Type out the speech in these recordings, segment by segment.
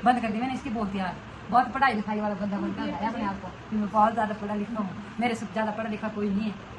बंद कर दी मैंने इसकी बोलती यार बहुत पढ़ाई लिखाई वाला बंदा बनता है अपने आप को कि मैं बहुत ज्यादा पढ़ा लिखा हूँ, मेरे से ज्यादा पढ़ा लिखा कोई नहीं है।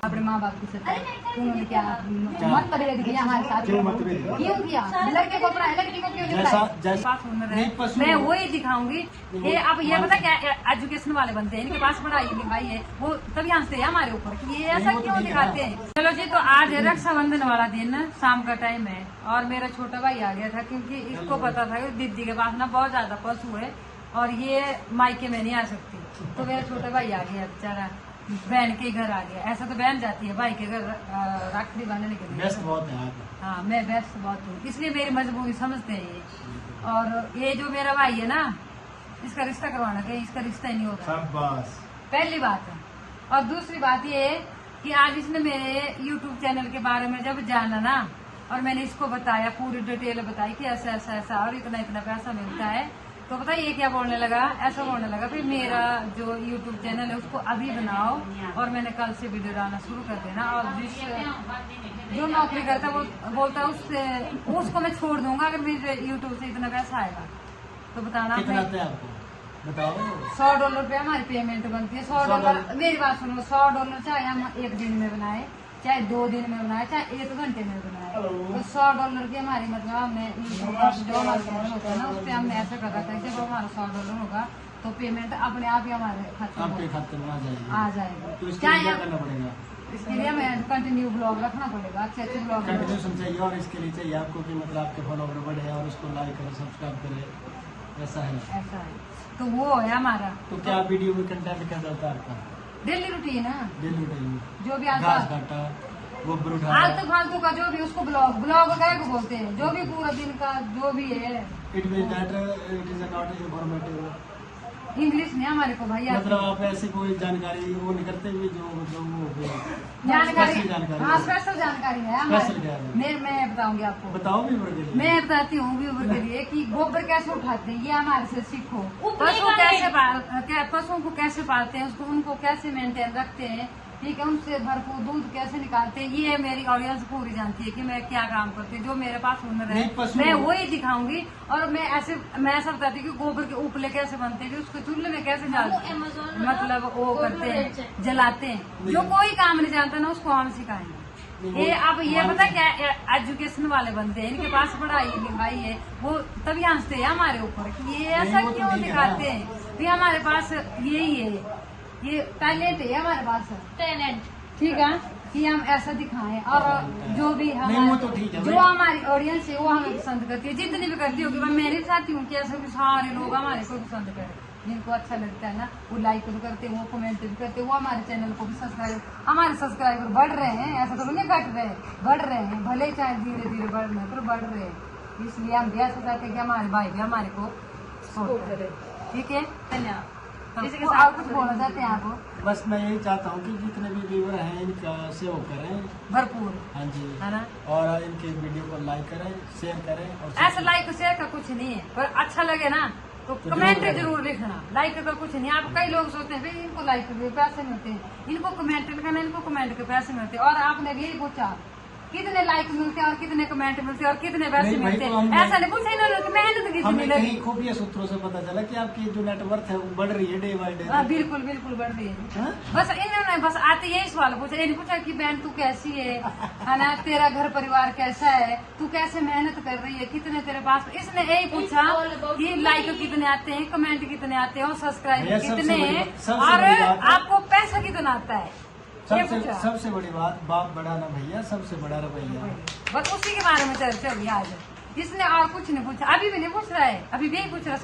अपने माँ बाप की सत्ता उन्होंने क्या मतभेद किया हमारे साथ, क्यों किया? लड़के को पढ़ाया लड़की को क्यों नहीं? मैं वही दिखाऊंगी कि अब ये पता क्या एजुकेशन वाले बनते हैं, इनके पास पढ़ाई लिखाई है, वो तभी हंसते हैं हमारे ऊपर कि ये ऐसा क्यों दिखाते हैं। चलो जी, तो आज है रक्षाबंधन वाला दिन, शाम का टाइम है और मेरा छोटा भाई आ गया था क्योंकि इसको पता था कि दीदी के पास ना बहुत ज्यादा पशु है और ये मायके में नहीं आ सकती, तो मेरा छोटा भाई आ गया बेचारा, बहन के घर आ गया। ऐसा तो बहन जाती है भाई के घर राखड़ी बांधने के लिए। व्यस्त बहुत है। हाँ मैं व्यस्त बहुत हूँ, इसलिए मेरी मजबूरी समझते हैं ये। और ये जो मेरा भाई है ना, इसका रिश्ता करवाना चाहिए, इसका रिश्ता ही नहीं होता, पहली बात है। और दूसरी बात ये है कि आज इसने मेरे YouTube चैनल के बारे में जब जाना ना, और मैंने इसको बताया, पूरी डिटेल बताई कि ऐसा ऐसा ऐसा और इतना इतना पैसा मिलता है, तो पता ये क्या बोलने लगा, ऐसा बोलने लगा फिर मेरा जो YouTube चैनल है उसको अभी बनाओ और मैंने कल से वीडियो डालना शुरू कर देना, और जो नौकरी करता है वो बोलता है उसको मैं छोड़ दूंगा अगर मेरे YouTube से इतना पैसा आएगा। तो बताना बताओ। $100 पे हमारी पेमेंट बनती है। $100, मेरी बात सुनो, $100 चाहे हम एक दिन में बनाए, चाहे 2 दिन में बनाए, चाहे 1 घंटे में बनाए, तो $100 की हमारी मतलब हमने जो हमारा पेमेंट होता है ना उस पर हमने ऐसा कर रखा है कि जब हमारा $100 होगा तो पेमेंट अपने आप ही हमारे खाते में आ जाएगा। चाहे इसके लिए हमें कंटिन्यू ब्लॉग रखना पड़ेगा, अच्छे अच्छे ब्लॉग कंटिन्यूशन चाहिए, और इसके लिए चाहिए आपको कि मतलब आपके फॉलोवर बढ़े और उसको लाइक करें, सब्सक्राइब करें, ऐसा है। ऐसा है तो वो है हमारा। तो क्या वीडियो में कंटेंट क्या चलता है आपका? डेली रूटीन है, डेली रूटीन जो भी घास काटा, गोबर उठाया, आलतू फालतू का जो भी उसको ब्लॉग क्या को बोलते हैं, जो भी पूरा दिन का जो भी है। It mean that it is not informative. English नहीं हमारे को भैया, मतलब आप ऐसी कोई जानकारी वो नहीं करते हुए जो जानकारी, हाँ स्पेशल जानकारी है हमारी। मैं बताऊंगी आपको, बताओ भी के लिए। मैं बताती हूँ व्यूवर के लिए कि गोबर कैसे उठाते हैं, ये हमारे से सीखो। पशुओं को कैसे पालते हैं, उसको उनको कैसे मेंटेन रखते हैं, ठीक है, उनसे भरपूर दूध कैसे निकालते हैं, ये मेरी ऑडियंस पूरी जानती है कि मैं क्या काम करती हूँ। जो मेरे पास हुनर है मैं वही दिखाऊंगी, और मैं ऐसा बताती हूँ कि गोबर के उपले कैसे बनते हैं, कि उसको चूल्हे में कैसे डालते हैं, मतलब वो करते हैं, जलाते हैं। जो कोई काम नहीं जानता ना उसको हम सिखाएंगे। ये अब ये पता क्या एजुकेशन वाले बनते हैं, इनके पास पढ़ाई लिखाई है, वो तभी हंसते हैं हमारे ऊपर कि ये ऐसा क्यों दिखाते हैं। भी हमारे पास यही है, ये टैलेंट है हमारे पास, टैलेंट, ठीक है, कि हम ऐसा दिखाएं। और जो भी जो हमारी ऑडियंस है वो हमें पसंद करती है, जितनी भी करती होगी। मैं नहीं चाहती हूँ कि ऐसा भी सारे लोग हमारे को पसंद करें, जिनको अच्छा लगता है ना वो लाइक भी करते हैं, वो कमेंट भी करते हैं, वो हमारे चैनल को भी हमारे सब्सक्राइबर बढ़ रहे हैं, ऐसा तो नहीं घट रहे, बढ़ रहे हैं, भले चाहे धीरे धीरे बढ़ रहे हैं पर बढ़ रहे हैं। इसलिए हम भी ऐसा चाहते हैं कि हमारे भाई भी हमारे को सपोर्ट करें, ठीक है। धन्यवाद। आप कुछ बोलना चाहते हैं आप? बस मैं यही चाहता हूँ कि जितने भी व्यूअर हैं इनका सेव करें भरपूर, हाँ जी, है ना, और इनके वीडियो को लाइक करें, शेयर करें। और ऐसा लाइक शेयर का कुछ नहीं है, पर अच्छा लगे ना तो कमेंट जरूर लिखना। लाइक का कुछ नहीं। आप कई लोग सोचते हैं भाई इनको लाइक के पैसे मिलते हैं, इनको कमेंट लिखना, इनको कमेंट के पैसे मिलते हैं, और आपने भी यही पूछा कितने लाइक मिलते हैं और कितने कमेंट मिलते हैं और कितने पैसे मिलते हैं, ऐसा नहीं पूछा इन्होंने कि मेहनत कितनी लगी। खुफिया सूत्रों से पता चला कि आपकी जो नेटवर्थ है वो बढ़ रही है डे बाय डे। बिल्कुल बिल्कुल बढ़ रही है। बस इन्होंने बस आते यही सवाल पूछा, ये नहीं पूछा कि बहन तू कैसी है ना, तेरा घर परिवार कैसा है, तू कैसे मेहनत कर रही है, कितने तेरे पास। इसने यही पूछा कि लाइक कितने आते हैं, कमेंट कितने आते हैं और सब्सक्राइब कितने हैं, और आपको पैसा कितना आता है। सबसे बड़ी बात, बाप बड़ा ना भैया, सबसे बड़ा रवैया। बस उसी के बारे में चर्चा हुई आज। इसने और कुछ नहीं पूछा, अभी भी नहीं पूछ रहा है, अभी भी यही पूछ रहा है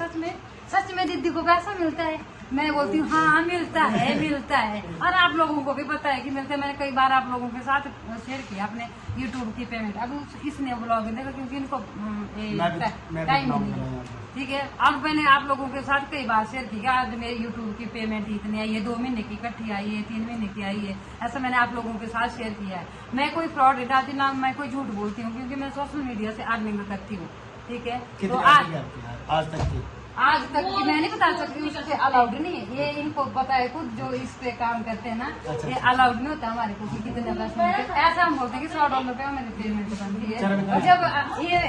सच में दीदी को पैसा मिलता है। मैं बोलती हूँ हाँ मिलता है, मिलता है, और आप लोगों को भी पता है कि मिलता है। मैंने कई बार आप लोगों के साथ शेयर किया अपने YouTube की पेमेंट। अब इसने ब्लॉग देखा क्योंकि इनको टाइम नहीं है, ठीक है। अब मैंने आप लोगों के साथ कई बार शेयर किया, आज मेरे YouTube की पेमेंट इतनी आई है, 2 महीने की इकट्ठी आई है, 3 महीने की आई है, ऐसा मैंने आप लोगों के साथ शेयर किया है। मैं कोई फ्रॉड नहीं डालती ना मैं कोई झूठ बोलती हूँ, क्योंकि मैं सोशल मीडिया से अर्निंग करती हूँ, ठीक है। तो आज तक की मैं नहीं बता सकती, उससे अलाउड नहीं है, ये इनको पता है खुद जो इस पे काम करते हैं ना। ये अलाउड नहीं होता हमारे को कि कितने पैसे मिलते। ऐसा हम बोलते हैं कि $100 पे हमारी पेमेंट बनती है। और जब ये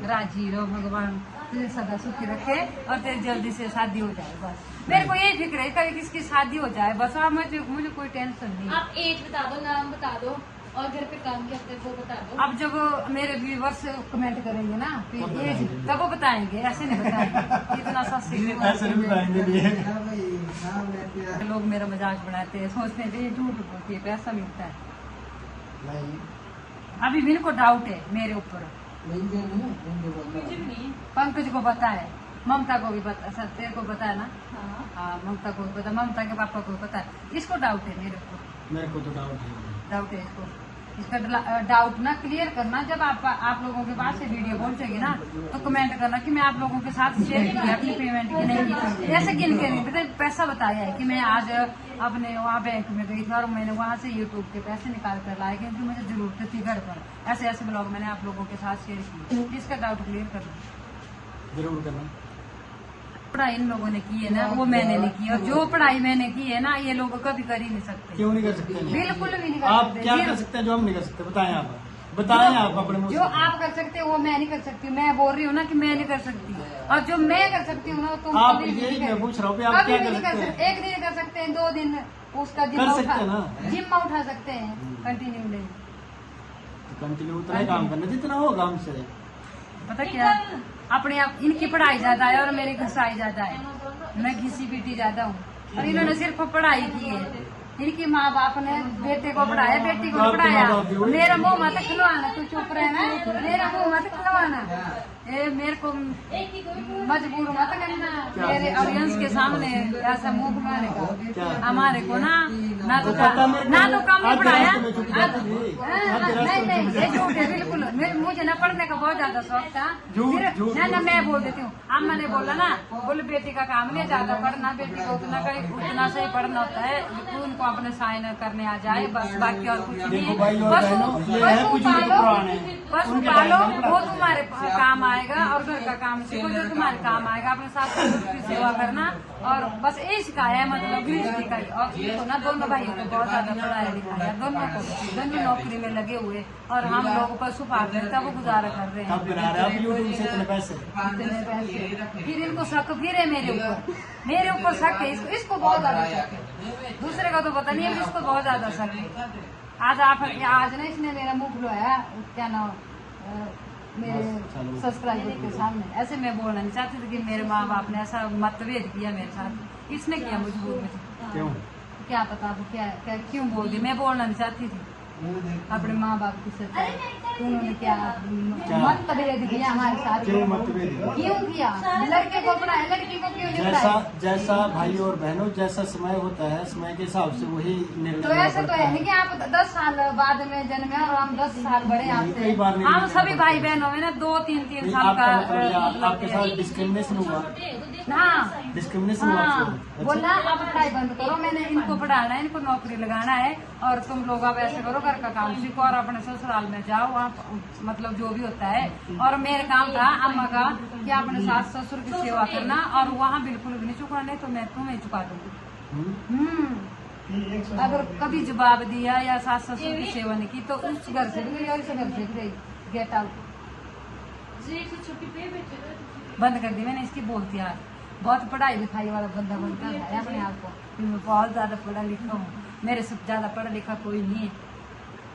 राजीरो भगवान तुझे सदा सुखी रखे और तेरी जल्दी से शादी हो जाए। बस मेरे को यही फिक्र है कभी किसकी शादी हो जाए बस। अब मुझे कोई टेंशन नहीं। आप एज बता दो, नाम बता दो और घर पे काम क्या करते हैं वो बता दो। अब जब मेरे व्यूवर्स कमेंट करेंगे ना फिर एज तब वो बताएंगे, ऐसे नहीं बताएंगे। इतना सा लोग मेरा मजाक बनाते हैं, सोचते हैं ये झूठ बोलती है पैसा मिलता है। नहीं अभी भी इनको डाउट है मेरे ऊपर। मुझे भी नहीं। पंकज को पता है, ममता को भी पता, सर तेरे को पता है ना? हाँ। हाँ ममता को भी पता, ममता के पापा को भी पता है। इसको डाउट है मेरे ऊपर, मेरे को तो डाउट है। डाउट है इसको। इसका डाउट ना क्लियर करना। जब आप लोगों के पास से वीडियो पहुंचेगी ना तो कमेंट करना कि मैं आप लोगों के साथ शेयर की अपनी पेमेंट की नहीं की। ऐसे गिन के नहीं पता पैसा बताया है कि मैं आज अपने वहाँ बैंक में गई थी और मैंने वहाँ से यूट्यूब के पैसे निकाल कर लाए क्योंकि मुझे जरूरत थी घर पर। ऐसे ऐसे ब्लॉग मैंने आप लोगों के साथ शेयर किए। इसका डाउट क्लियर करना जरूर करना। पढ़ाई इन लोगों ने की है ना वो मैंने नहीं की, और जो पढ़ाई मैंने की है ना ये लोग कभी कर ही नहीं सकते। क्यों नहीं कर सकते? बिल्कुल भी नहीं कर आप सकते। क्या कर सकते हैं जो हम नहीं कर सकते? बताएं आप, बताएं आप अपने मुंह से। जो आप कर सकते हो वो मैं नहीं कर सकती। मैं बोल रही हूँ ना कि मैं नहीं कर सकती, और जो मैं कर सकती हूँ ना तुम आप कभी भी यही नहीं मैं कर- पूछ रहा हूँ कि आप कभी क्या भी कर नहीं सकते हैं? एक दिन कर सकते हैं, 2 दिन उसका कर सकते हैं ना। जिम में उठा सकते हैं, कंटिन्यू नहीं। तो कंटिन्यू उतना ही काम करना जितना होगा हमसे। पता क्या अपने आप इनकी पढ़ाई ज्यादा है और मेरी घसाई ज्यादा है। मैं घिसी पीटी ज्यादा हूँ और इन्होंने सिर्फ पढ़ाई की है। इनकी माँ बाप ने बेटे को पढ़ाया, बेटी को पढ़ाया। मेरा मुंह मत खिलवाना, तू चुप रहना, मेरा मुंह मत खिलवाना। ये मेरे को मजबूर मत करना मेरे ऑडियंस के सामने ऐसा मुंह खुलवाने का। हमारे को ना तो कम ही पढ़ाया। नहीं ये झूठ है बिल्कुल। मुझे ना पढ़ने का बहुत ज्यादा शौक था। फिर ना मैं बोल देती हूँ। अम्मा ने बोला ना, बोले बेटी का काम नहीं ज्यादा पढ़ना, बेटी को उतना सही पढ़ना होता है उनको अपने साइन करने आ जाए बस, बाकी और कुछ नहीं। पशु पालो वो तुम्हारे काम आएगा और घर का काम सीखो जो तुम्हारे काम आएगा। अपने साथ की सेवा करना और बस यही सिखाया है, मतलब गृहस्थी का। और तो ना दोनों भाइयों को बहुत ज्यादा पढ़ाया लिखाया, दोनों नौकरी में लगे हुए और हम लोग पशु पाल रहे तब गुजारा कर रहे हैं। इतने पैसे फिर इनको शक फिर है मेरे ऊपर शक है। इसको बहुत ज्यादा शक है, दूसरे का तो पता नहीं है, इसको बहुत ज्यादा शक है। आज ना इसने मेरा मुंह खुलवाया, क्या नाम मेरे सब्सक्राइबर के सामने। ऐसे मैं बोलना नहीं चाहती थी कि मेरे माँ बाप ने ऐसा मतभेद किया मेरे साथ, इसने किया मजबूर में। क्यों? क्या पता अब क्या क्यों बोल दी, मैं बोलना नहीं चाहती थी अपने माँ बाप की सच्चाई। उन्होंने क्या मतभेद किया हमारे साथ? क्यों मतभेद? क्यों किया? लड़के को पढ़ाया, लड़की को क्यों नहीं जैसा पढ़ाया? जैसा भाई और बहनों जैसा समय होता है, समय के हिसाब से वही निर्णय तो ऐसे तो है नहीं कि आप 10 साल बाद में जन्मे और हम 10 साल बड़े आपसे। कई बार नहीं हम सभी भाई बहनों में ना 2-3 साल का आपके साथ डिस्क्रिमिनेशन हुआ? हाँ डिस्क्रिमिनेशन हुआ हाँ, आपसे? बोला अब पढ़ाई बंद करो, मैंने इनको पढ़ाना है, इनको नौकरी लगाना है और तुम लोग अब ऐसे करो, घर का काम सीखो और अपने ससुराल में जाओ, वहाँ मतलब जो भी होता है। और मेरे काम था अम्मा का कि अपने सास ससुर की सेवा करना और वहाँ बिल्कुल भी नहीं चुकाना, नहीं तो मैं तुम्हें चुका दूंगी। अगर कभी जवाब दिया या सास ससुर की सेवा नहीं की तो उस घर से भी गई और इस घर से भी गई, गेट आउट बंद कर दी मैंने। इसकी बोलती आज बहुत पढ़ाई लिखाई वाला बंदा बनता है अपने आप को, मैं बहुत ज्यादा पढ़ा लिखा हूँ, मेरे से ज्यादा पढ़ा लिखा कोई नहीं है।